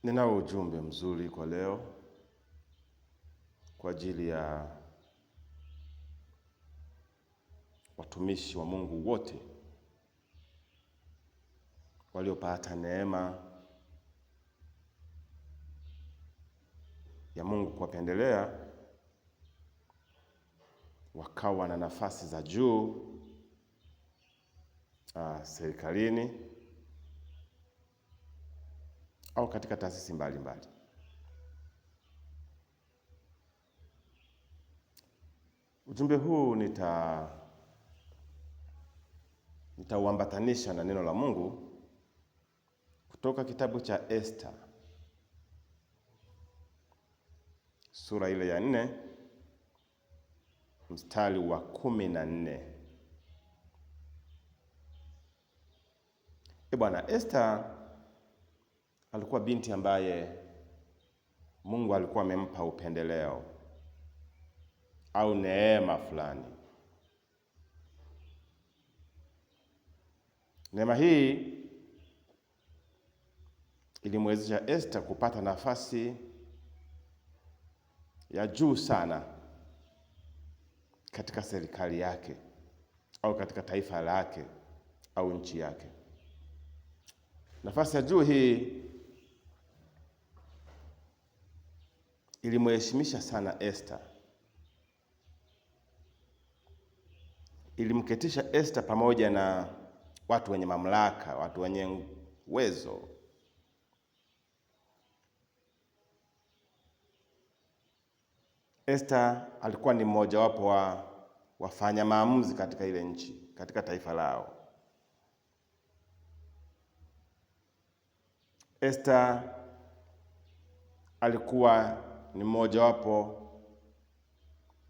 Ninao ujumbe mzuri kwa leo kwa ajili ya watumishi wa Mungu wote waliopata neema ya Mungu kuwapendelea wakawa na nafasi za juu serikalini au katika taasisi mbalimbali. Ujumbe huu nitauambatanisha na neno la Mungu kutoka kitabu cha Esta sura ile ya 4 mstari wa 14. Bwana, Esta alikuwa binti ambaye Mungu alikuwa amempa upendeleo au neema fulani. Neema hii ilimwezesha Esta kupata nafasi ya juu sana katika serikali yake au katika taifa lake au nchi yake. Nafasi ya juu hii ilimheshimisha sana Esta. Ilimketisha Esta pamoja na watu wenye mamlaka, watu wenye uwezo. Esta alikuwa ni mmoja wapo wa wafanya maamuzi katika ile nchi, katika taifa lao. Esta alikuwa ni mmoja wapo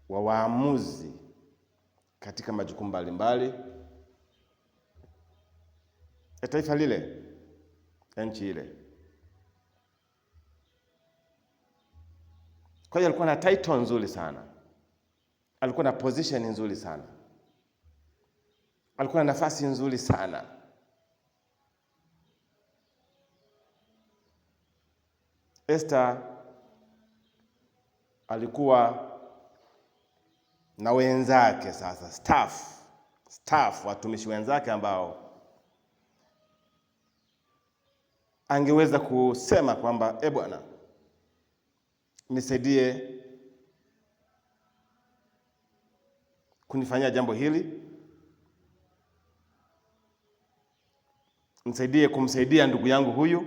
wa waamuzi katika majukumu mbalimbali ya taifa lile, ya nchi ile. Kwa hiyo alikuwa na title nzuri sana, alikuwa na position nzuri sana, alikuwa na nafasi nzuri sana. Esta alikuwa na wenzake sasa, staff, watumishi wenzake ambao angeweza kusema kwamba Bwana, nisaidie kunifanyia jambo hili, nisaidie kumsaidia ndugu yangu huyu,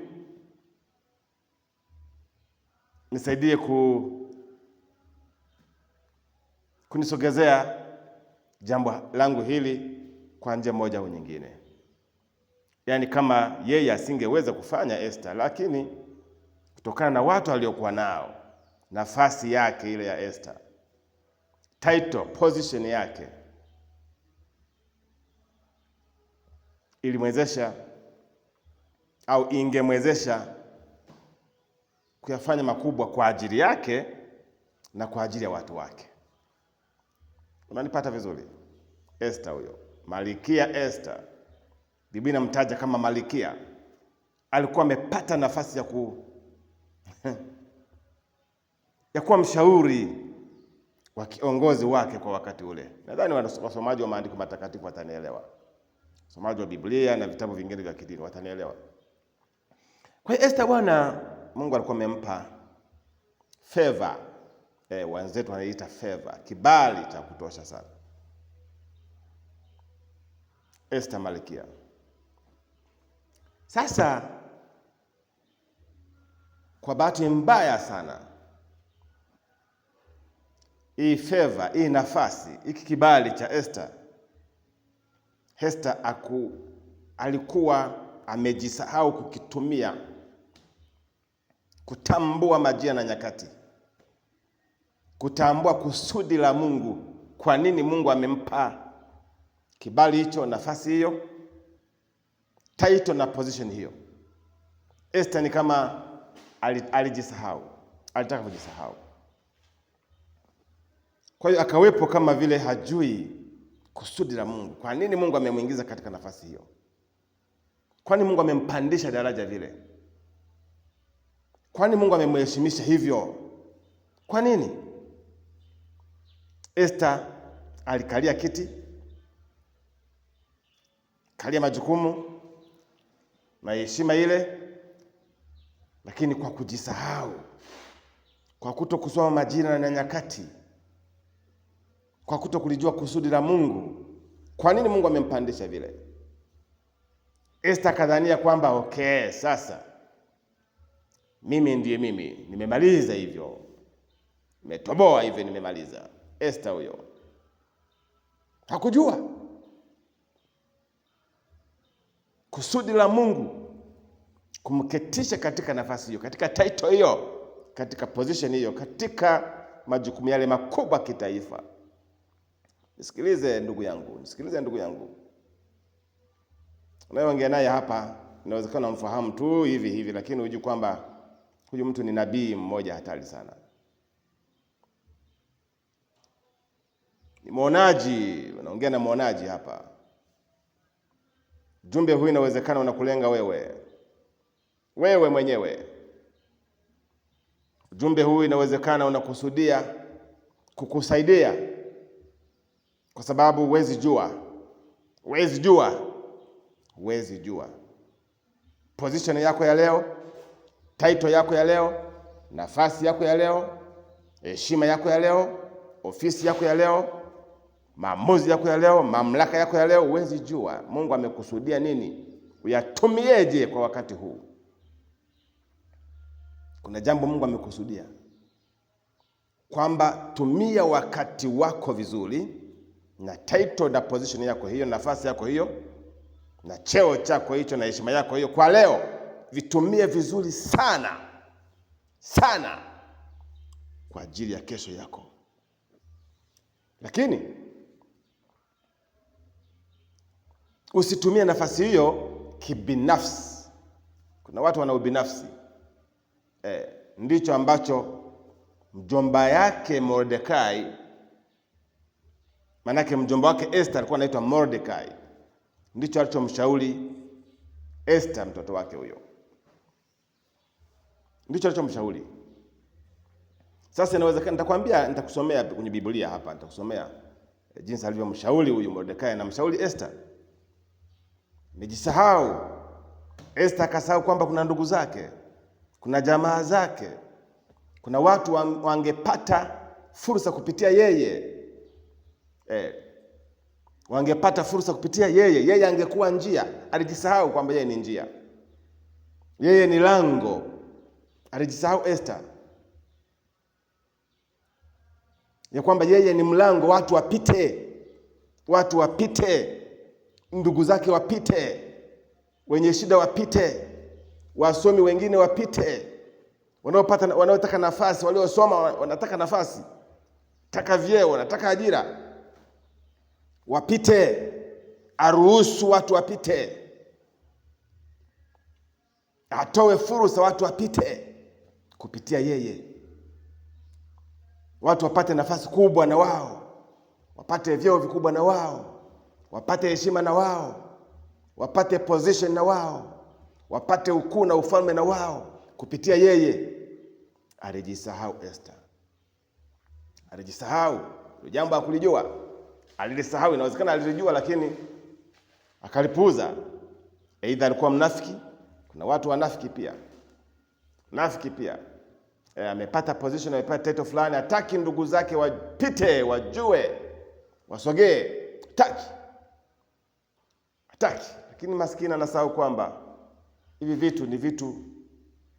nisaidie kunisogezea jambo langu hili kwa njia moja au nyingine. Yaani kama yeye asingeweza kufanya Esta, lakini kutokana na watu aliokuwa nao, nafasi yake ile ya Esta, title, position yake, ilimwezesha au ingemwezesha kuyafanya makubwa kwa ajili yake na kwa ajili ya watu wake. Unanipata vizuri? Esta huyo, Malkia Esta, Biblia inamtaja kama Malkia, alikuwa amepata nafasi ya kuwa mshauri wa kiongozi wake kwa wakati ule. Nadhani wasomaji wa maandiko matakatifu watanielewa, wasomaji wa Biblia na vitabu vingine vya kidini watanielewa. Kwa hiyo Esta, Bwana Mungu alikuwa amempa favor, wenzetu wanaita favor, kibali cha kutosha sana. Esta Malkia. Sasa kwa bahati mbaya sana, hii favor, hii nafasi, hiki kibali cha Esta alikuwa amejisahau kukitumia, kutambua majira na nyakati, kutambua kusudi la Mungu, kwa nini Mungu amempa kibali hicho, nafasi hiyo, title na position hiyo. Esta ni kama alijisahau, alitaka kujisahau. Kwa hiyo akawepo kama vile hajui kusudi la Mungu. Kwa nini Mungu amemuingiza katika nafasi hiyo? Kwa nini Mungu amempandisha daraja vile? Kwani Mungu amemheshimisha hivyo? Kwa nini? Esther alikalia kiti, kalia majukumu na heshima ile, lakini kwa kujisahau, kwa kutokusoma majira na nyakati, kwa kutokulijua kusudi la Mungu. Kwa nini Mungu amempandisha vile? Esther kadhania kwamba okay, sasa mimi ndiye mimi, nimemaliza hivyo, nimetoboa hivyo, nimemaliza. Esther huyo hakujua kusudi la Mungu kumketisha katika nafasi hiyo, katika title hiyo, katika position hiyo, katika majukumu yale makubwa kitaifa. Nisikilize ndugu yangu. Unayeongea naye hapa inawezekana umfahamu tu hivi, lakini hujui kwamba huyu mtu ni nabii mmoja hatari sana. Ni muonaji, unaongea na muonaji hapa. Jumbe huu inawezekana unakulenga wewe mwenyewe. Jumbe huu inawezekana unakusudia kukusaidia, kwa sababu huwezi jua position yako ya leo, title yako ya leo, nafasi yako ya leo, heshima yako ya leo, ofisi yako ya leo, maamuzi yako ya leo, mamlaka yako ya leo. Huwezi jua Mungu amekusudia nini, uyatumieje kwa wakati huu. Kuna jambo Mungu amekusudia kwamba tumia wakati wako vizuri, na title na position yako hiyo, nafasi yako hiyo, na cheo chako hicho, na heshima yako hiyo kwa leo, vitumie vizuri sana kwa ajili ya kesho yako. Lakini usitumie nafasi hiyo kibinafsi. Kuna watu wana ubinafsi. Ndicho ambacho mjomba yake Mordekai, manake mjomba wake Esther alikuwa anaitwa Mordekai, ndicho alichomshauri Esther, mtoto wake huyo, ndicho alichomshauri. Sasa inawezekana, nitakusomea kwenye Biblia hapa, nitakusomea jinsi alivyomshauri huyu Mordekai na mshauri Esther. Nijisahau. Esther akasahau kwamba kuna ndugu zake, kuna jamaa zake, kuna watu wangepata fursa kupitia yeye. Wangepata fursa kupitia yeye angekuwa njia. Alijisahau kwamba yeye ni njia, yeye ni lango. Alijisahau Esther ya kwamba yeye ni mlango, watu wapite, ndugu zake wapite, wenye shida wapite, wasomi wengine wapite, wanaotaka nafasi, waliosoma wanataka nafasi, taka vyeo, wanataka ajira, wapite. Aruhusu watu wapite, atoe fursa watu wapite kupitia yeye. Watu wapate nafasi kubwa na wao, wapate vyeo vikubwa na wao, wapate heshima na wao, wapate position na wao, wapate ukuu na ufalme na wao kupitia yeye. Alijisahau Esther. Alijisahau. Jambo hakulijua. Alilisahau. Inawezekana alilijua lakini akalipuuza. Aidha alikuwa mnafiki. Kuna watu wanafiki pia. Amepata position, amepata title fulani, hataki ndugu zake wapite, wajue, wasogee. Hataki. Lakini maskini anasahau kwamba hivi vitu ni vitu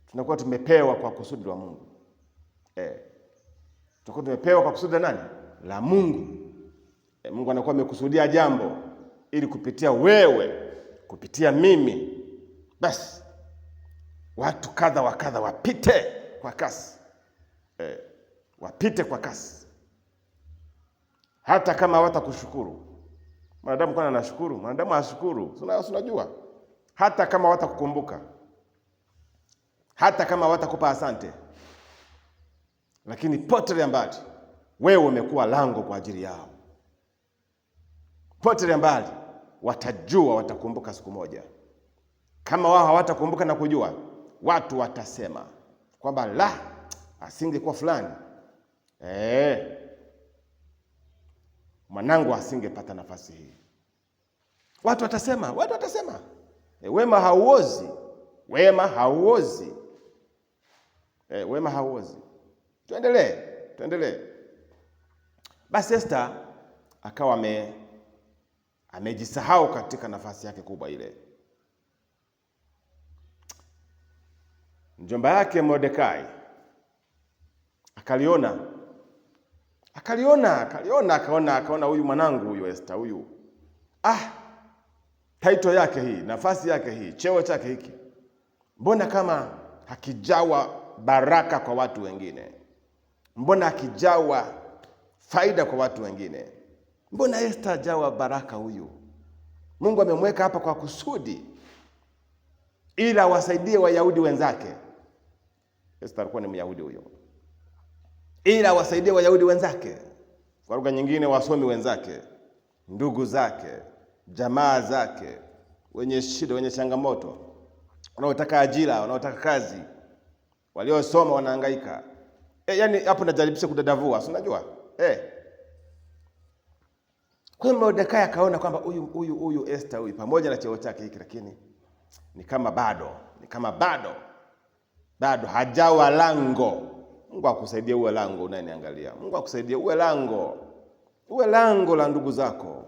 tunakuwa tumepewa kwa kusudi la Mungu. Tunakuwa tumepewa kwa kusudi la nani? La Mungu. Mungu anakuwa amekusudia jambo ili kupitia wewe, kupitia mimi, basi watu kadha wa kadha wapite kwa kasi. Wapite kwa kasi. Hata kama hawatakushukuru. Mwanadamu kwa anashukuru, mwanadamu hashukuru. Unajua? Hata kama hawatakukumbuka. Hata kama hawatakupa asante. Lakini potelea mbali, wewe umekuwa lango kwa ajili yao. Potelea mbali, watajua, watakumbuka siku moja. Kama wao hawatakumbuka na kujua, watu watasema kwamba asingekuwa fulani, mwanangu asingepata nafasi hii. Watu watasema, wema hauozi, wema hauozi. Tuendelee. Basi Esther akawa amejisahau katika nafasi yake kubwa ile. Mjomba yake Mordekai akaona huyu mwanangu huyu Esther huyu, title yake hii, nafasi yake hii, cheo chake hiki, mbona kama hakijawa baraka kwa watu wengine? Mbona hakijawa faida kwa watu wengine? Mbona Esther hajawa baraka huyu? Mungu amemweka hapa kwa kusudi ili awasaidie Wayahudi wenzake. Esther alikuwa ni Myahudi huyo, ili awasaidie Wayahudi wenzake, kwa lugha nyingine wasomi wenzake, ndugu zake, jamaa zake, wenye shida, wenye changamoto, wanaotaka ajira, wanaotaka kazi, waliosoma wanahangaika. Yani hapo najaribisha kudadavua, si unajua? Kwa hiyo Mordekai akaona kwamba huyu Esther huyu pamoja na cheo chake hiki, lakini ni kama bado hajawa lango. Mungu akusaidie uwe lango unayeniangalia. Mungu akusaidie uwe lango la ndugu zako,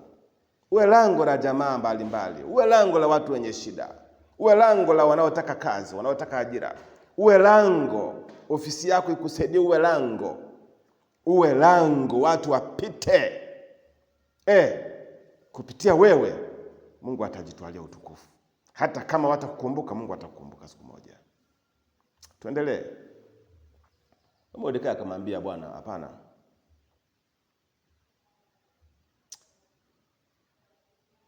uwe lango la jamaa mbalimbali, uwe lango la watu wenye shida, uwe lango la wanaotaka kazi, wanaotaka ajira, uwe lango, ofisi yako ikusaidie uwe lango watu wapite. Kupitia wewe Mungu atajitwalia utukufu. Hata kama watakukumbuka, Mungu atakukumbuka siku moja. Tuendelee. Mordekai akamwambia Bwana, hapana.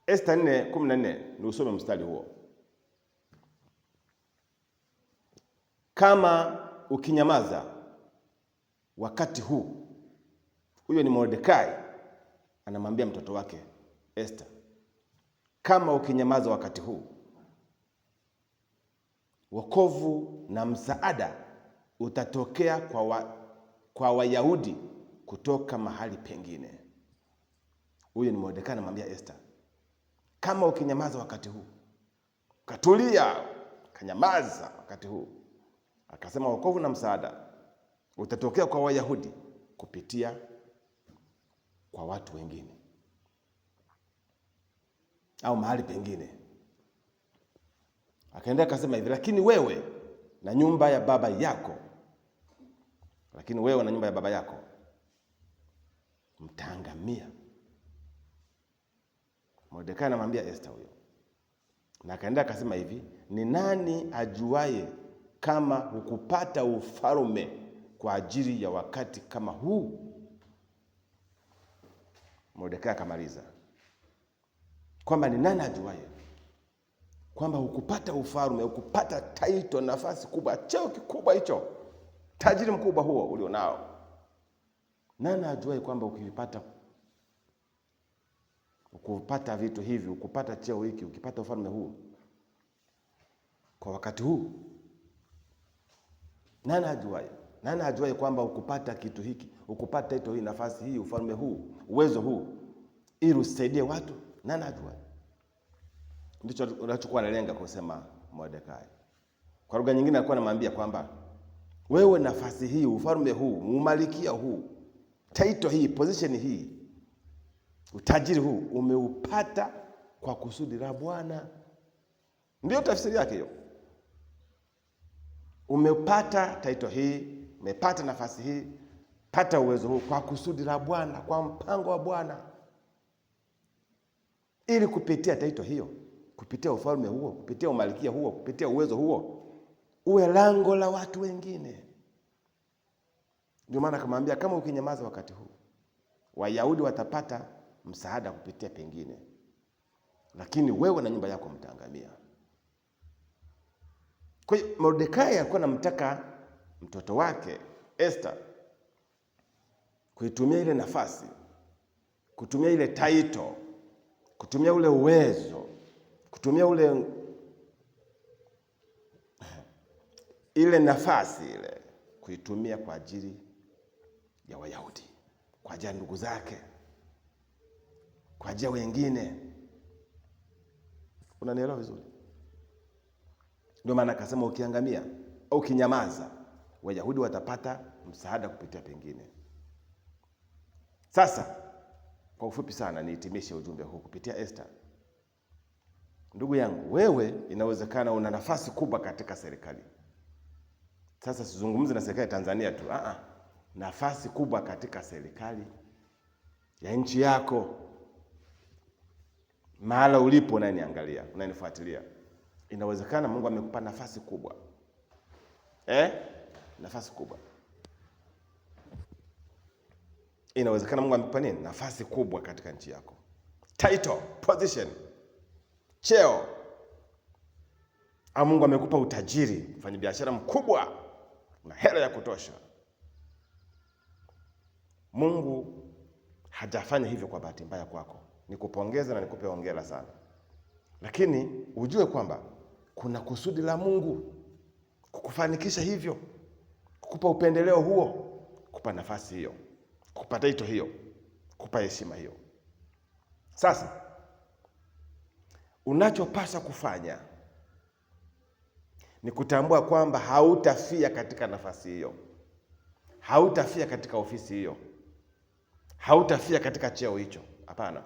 Esther 4:14 ni usome mstari huo. Kama ukinyamaza wakati huu, huyo ni Mordekai anamwambia mtoto wake Esther, kama ukinyamaza wakati huu, wokovu na msaada utatokea kwa Wayahudi kutoka mahali pengine. Huyo ni Mordekai anamwambia Esther, kama ukinyamaza wakati huu, katulia, kanyamaza wakati huu, akasema wokovu na msaada utatokea kwa Wayahudi kupitia kwa watu wengine au mahali pengine. Akaenda akasema hivi, lakini wewe na nyumba ya baba yako mtaangamia. Mordekai anamwambia Esther huyo. Na akaenda akasema hivi, ni nani ajuaye kama hukupata ufalme kwa ajili ya wakati kama huu? Mordekai akamaliza kwamba ni nani ajuaye kwamba hukupata ufalme, hukupata title, nafasi kubwa, cheo kikubwa hicho, tajiri mkubwa huo ulionao. Nani ajuaye kwamba ukipata vitu hivi, ukupata cheo hiki, ukipata ufalme huu kwa wakati huu? Nani ajuaye kwamba ukupata kitu hiki, ukupata title hii, nafasi hii, ufalme huu, uwezo huu, ili usaidie watu? Nani ajuaye? Ndicho unachokuwa analenga kusema Mordekai. Kwa lugha nyingine alikuwa anamwambia kwamba wewe nafasi hii, ufalme huu, umalikia huu, title hii, position hii, utajiri huu umeupata kwa kusudi la Bwana. Ndio tafsiri yake hiyo. Umepata title hii, umepata nafasi hii, pata uwezo huu kwa kusudi la Bwana, kwa mpango wa Bwana, ili kupitia title hiyo, kupitia ufalme huo, kupitia umalikia huo, kupitia uwezo huo, uwe lango la watu wengine. Ndio maana akamwambia, kama ukinyamaza wakati huu, Wayahudi watapata msaada kupitia pengine, lakini wewe na nyumba yako mtaangamia. Kwa hiyo Mordekai alikuwa anamtaka mtoto wake Esther kuitumia ile nafasi, kutumia ile title, kutumia ule uwezo, kutumia ile nafasi ile kuitumia kwa ajili ya Wayahudi, kwa ajili ya ndugu zake, kwa ajili ya wengine. Unanielewa vizuri? Ndio maana akasema ukiangamia au kinyamaza, Wayahudi watapata msaada kupitia pengine. Sasa kwa ufupi sana nihitimishe ujumbe huu kupitia Esther. Ndugu yangu, wewe inawezekana una nafasi kubwa katika serikali. Sasa sizungumzi na serikali ya Tanzania tu. Nafasi kubwa katika serikali ya nchi yako. Mahala ulipo unaniangalia, unanifuatilia. Inawezekana Mungu amekupa nafasi kubwa. Nafasi kubwa. Inawezekana Mungu amekupa nini? Nafasi kubwa katika nchi yako. Title, position, cheo. Au Mungu amekupa utajiri, mfanyabiashara mkubwa, una hela ya kutosha. Mungu hajafanya hivyo kwa bahati mbaya kwako. Nikupongeze na nikupe hongera sana. Lakini ujue kwamba kuna kusudi la Mungu kukufanikisha hivyo, kukupa upendeleo huo, kukupa nafasi hiyo, kukupa title hiyo, kukupa heshima hiyo. Sasa unachopaswa kufanya ni kutambua kwamba hautafia katika nafasi hiyo, hautafia katika ofisi hiyo, hautafia katika cheo hicho. Hapana.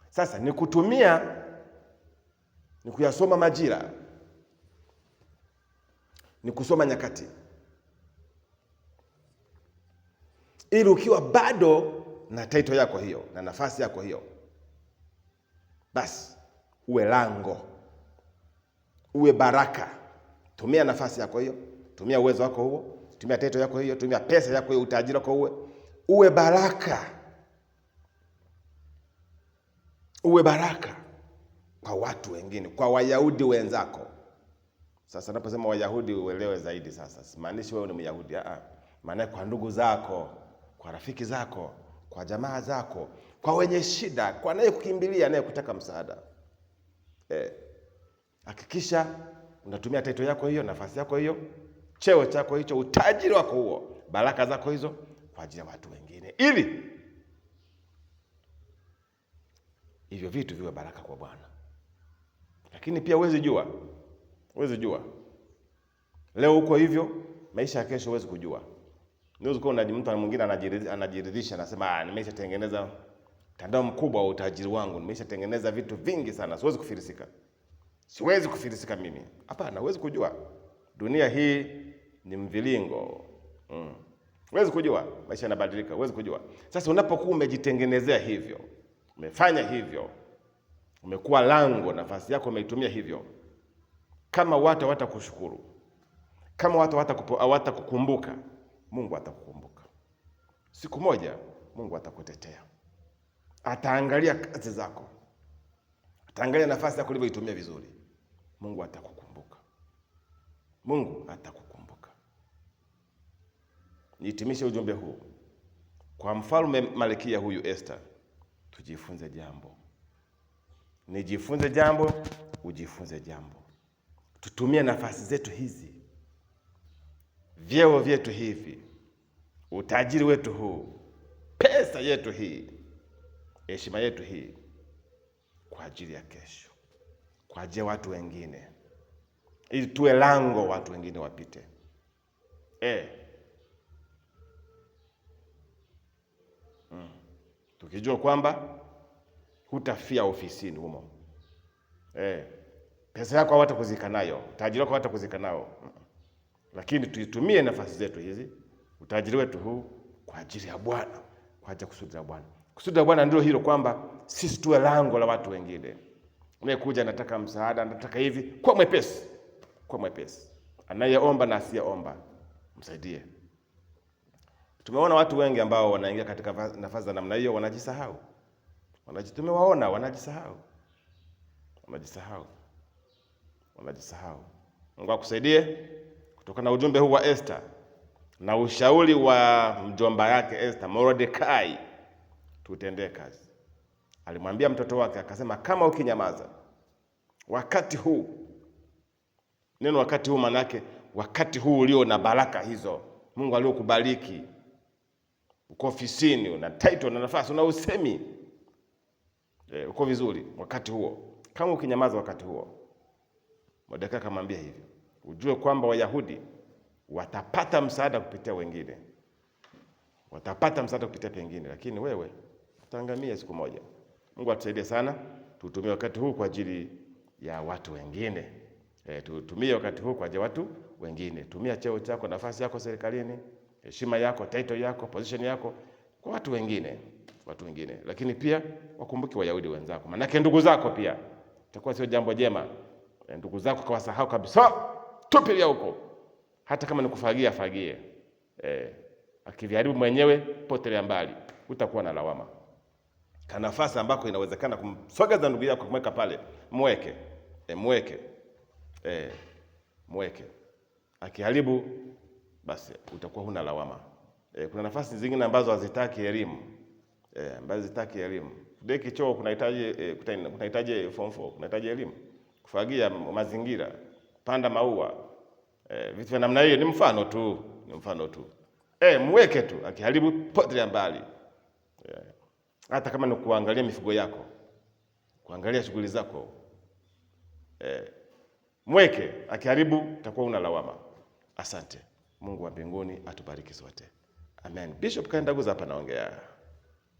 Sasa ni kutumia, ni kuyasoma majira, ni kusoma nyakati, ili ukiwa bado na title yako hiyo na nafasi yako hiyo, basi uwe lango, uwe baraka. Tumia nafasi yako hiyo, tumia uwezo wako huo, tumia title yako hiyo, tumia pesa yako hiyo, utajiri wako uwe baraka. Uwe baraka kwa watu wengine, kwa Wayahudi wenzako. Sasa naposema Wayahudi uelewe zaidi sasa. Simaanishi wewe ni Myahudi, maana kwa ndugu zako, kwa rafiki zako, kwa jamaa zako, kwa wenye shida, kwa naye kukimbilia, naye kutaka msaada. Hakikisha unatumia title yako hiyo, nafasi yako hiyo, cheo chako hicho, utajiri wako huo, baraka zako hizo kwa ajili ya watu wengine, ili hivyo vitu viwe baraka kwa Bwana. Lakini pia huwezi jua. Leo uko hivyo, maisha ya kesho huwezi kujua. Unaweza kuwa na mtu mwingine anajiridhisha, anasema nimeshatengeneza mtandao mkubwa wa utajiri wangu, nimeshatengeneza vitu vingi sana, siwezi kufilisika mimi. Hapana, huwezi kujua. Dunia hii ni mvilingo. Huwezi kujua, maisha yanabadilika, huwezi kujua. Sasa unapokuwa umejitengenezea hivyo, umefanya hivyo, umekuwa lango, nafasi yako umeitumia hivyo, kama watu hawatakushukuru, kama watu hawatakukumbuka, Mungu atakukumbuka. Siku moja Mungu atakutetea. Ataangalia kazi zako, ataangalia nafasi yako ulivyoitumia vizuri. Mungu atakukumbuka. Mungu atakukumbuka. Nihitimishe ujumbe huu kwa mfalme Malkia huyu Esther. Tujifunze jambo. Nijifunze jambo, ujifunze jambo. Tutumie nafasi zetu hizi, vyeo vyetu hivi, utajiri wetu huu, pesa yetu hii, heshima yetu hii, kwa ajili ya kesho, kwa ajili ya watu wengine, ili tuwe lango watu wengine wapite. Tukijua kwamba hutafia ofisini humo. Pesa yako hawatakuzika nayo, utajiri wako hawatakuzika nao. Lakini tuitumie nafasi zetu hizi, utajiri wetu huu, kwa ajili ya Bwana, kwa ajili ya kusudi la Bwana. Kusudi la Bwana ndio hilo, kwamba sisi tuwe lango la watu wengine. Unayekuja anataka msaada, anataka hivi, kwa mwepesi. Anayeomba na asiyeomba, msaidie. Tumeona watu wengi ambao wanaingia katika nafasi za namna hiyo, wanajisahau. Tumewaona wanajisahau. Mungu akusaidie kutokana na ujumbe huu wa Esther na ushauri wa mjomba yake Esther, Mordekai, tutendee kazi. Alimwambia mtoto wake, akasema kama ukinyamaza wakati huu, neno wakati huu maana yake wakati huu ulio na baraka hizo, Mungu aliyokubariki, uko ofisini, una title na nafasi, una usemi, uko vizuri wakati huo. Kama ukinyamaza wakati huo, Mordekai akamwambia hivi, ujue kwamba Wayahudi watapata msaada kupitia wengine, watapata msaada kupitia pengine, lakini wewe utaangamia siku moja. Mungu atusaidie sana, tutumie wakati huu kwa ajili ya watu wengine. Tutumie wakati huu kwa ajili ya watu wengine. Tumia cheo chako, nafasi yako serikalini, heshima yako, title yako, position yako kwa watu wengine, Lakini pia wakumbuke Wayahudi wenzako, maana ndugu zako pia itakuwa sio jambo jema. Ndugu zako kawasahau kabisa, tupilia huko. Hata kama nikufagia, fagie. Akiviharibu mwenyewe, potelea mbali, utakuwa na lawama. Kana nafasi ambako inawezekana kumsogeza ndugu yako, kumweka pale, mweke. Mweke. Akiharibu, basi utakuwa huna lawama. Kuna nafasi zingine ambazo hazitaki elimu. Deki choo kunahitaji form 4, kunahitaji elimu. Kufagia mazingira, kupanda maua, vitu vya namna hiyo ni mfano tu. Mweke tu, akiharibu potelea mbali. Hata kama ni kuangalia mifugo yako, kuangalia shughuli zako, mweke. Akiharibu utakuwa una lawama. Asante. Mungu wa mbinguni atubariki sote. Amen. Bishop Kaindaguza hapa naongea.